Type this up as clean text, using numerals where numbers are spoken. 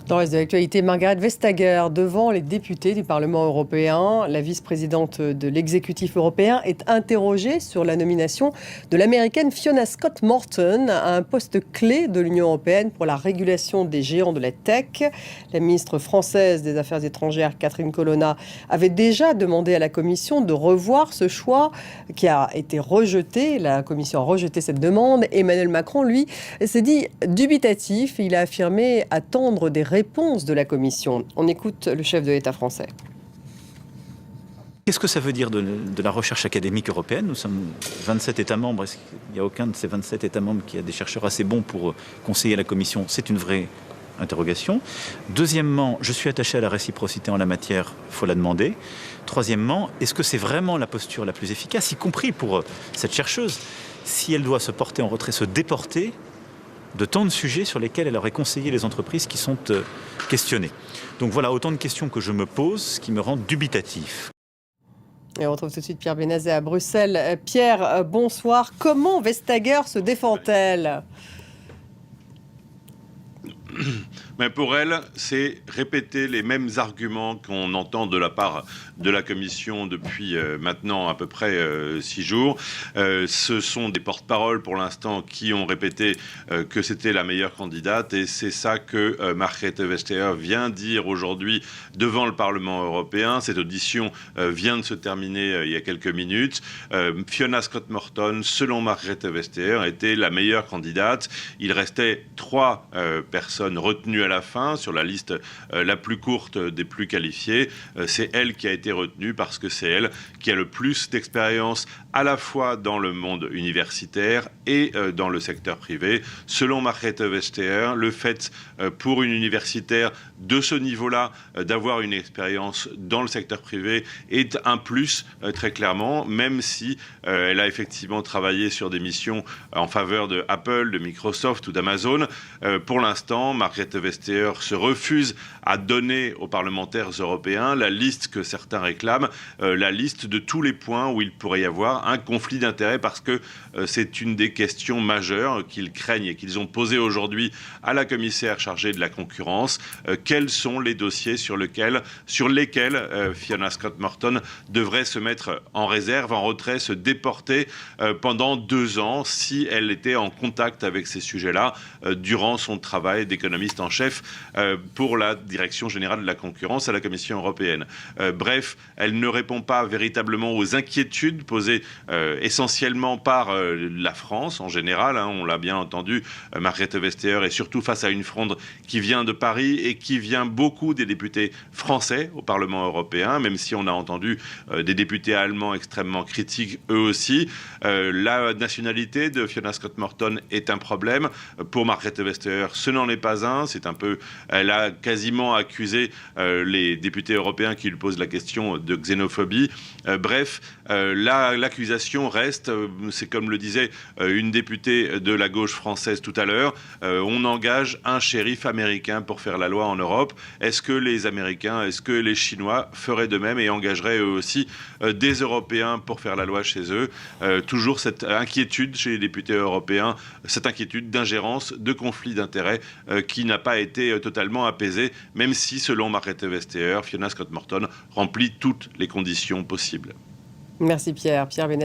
Dans le reste de l'actualité, Margrethe Vestager, devant les députés du Parlement européen, la vice-présidente de l'exécutif européen est interrogée sur la nomination de l'américaine Fiona Scott Morton à un poste clé de l'Union européenne pour la régulation des géants de la tech. La ministre française des Affaires étrangères, Catherine Colonna, avait déjà demandé à la Commission de revoir ce choix qui a été rejeté. La Commission a rejeté cette demande. Emmanuel Macron, lui, s'est dit dubitatif. Il a affirmé attendre des réponse de la Commission. On écoute le chef de l'État français. Qu'est-ce que ça veut dire de la recherche académique européenne? Nous sommes 27 États membres. Est-ce qu'il n'y a aucun de ces 27 États membres qui a des chercheurs assez bons pour conseiller la Commission? C'est une vraie interrogation. Deuxièmement, je suis attaché à la réciprocité en la matière, il faut la demander. Troisièmement, est-ce que c'est vraiment la posture la plus efficace, y compris pour cette chercheuse, si elle doit se porter en retrait, se déporter de tant de sujets sur lesquels elle aurait conseillé les entreprises qui sont questionnées. Donc voilà, autant de questions que je me pose, ce qui me rend dubitatif. Et on retrouve tout de suite Pierre Benazet à Bruxelles. Pierre, bonsoir. Comment Vestager se défend-elle ? Mais pour elle, c'est répéter les mêmes arguments qu'on entend de la part de la Commission depuis maintenant à peu près 6 jours. Ce sont des porte-paroles pour l'instant qui ont répété que c'était la meilleure candidate et c'est ça que Margrethe Vestager vient dire aujourd'hui devant le Parlement européen. Cette audition vient de se terminer il y a quelques minutes. Fiona Scott Morton, selon Margrethe Vestager, était la meilleure candidate. Il restait 3 personnes retenues à la fin sur la liste la plus courte des plus qualifiés. C'est elle qui a été retenue parce que c'est elle qui a le plus d'expérience à la fois dans le monde universitaire et dans le secteur privé. Selon Margrethe Vestager, le fait pour une universitaire de ce niveau-là d'avoir une expérience dans le secteur privé est un plus très clairement, même si elle a effectivement travaillé sur des missions en faveur de Apple, de Microsoft ou d'Amazon. Pour l'instant, Margrethe Vestager se refuse à donner aux parlementaires européens la liste que certains réclament, la liste de tous les points où il pourrait y avoir un conflit d'intérêts parce que c'est une des questions majeures qu'ils craignent et qu'ils ont posées aujourd'hui à la commissaire chargée de la concurrence. Quels sont les dossiers sur lesquels Fiona Scott Morton devrait se mettre en réserve, en retrait, se déporter pendant 2 ans si elle était en contact avec ces sujets-là durant son travail d'économiste en chef pour la Direction générale de la concurrence à la Commission européenne. Bref, elle ne répond pas véritablement aux inquiétudes posées essentiellement par la France en général. On l'a bien entendu, Margrethe Vestager est surtout face à une fronde qui vient de Paris et qui vient beaucoup des députés français au Parlement européen, même si on a entendu des députés allemands extrêmement critiques eux aussi. La nationalité de Fiona Scott Morton est un problème. Pour Margrethe Vestager, ce n'en est pas un. Elle a quasiment accusé les députés européens qui lui posent la question de xénophobie. Bref, l'accusation reste, c'est comme le disait une députée de la gauche française tout à l'heure, on engage un shérif américain pour faire la loi en Europe. Est-ce que les Américains, est-ce que les Chinois feraient de même et engageraient eux aussi des Européens pour faire la loi chez eux? Toujours cette inquiétude chez les députés européens, cette inquiétude d'ingérence, de conflit d'intérêts qui n'a pas été totalement apaisée, même si, selon Margrethe Vestager, Fiona Scott Morton remplit toutes les conditions possibles. Merci Pierre. Pierre Benazet.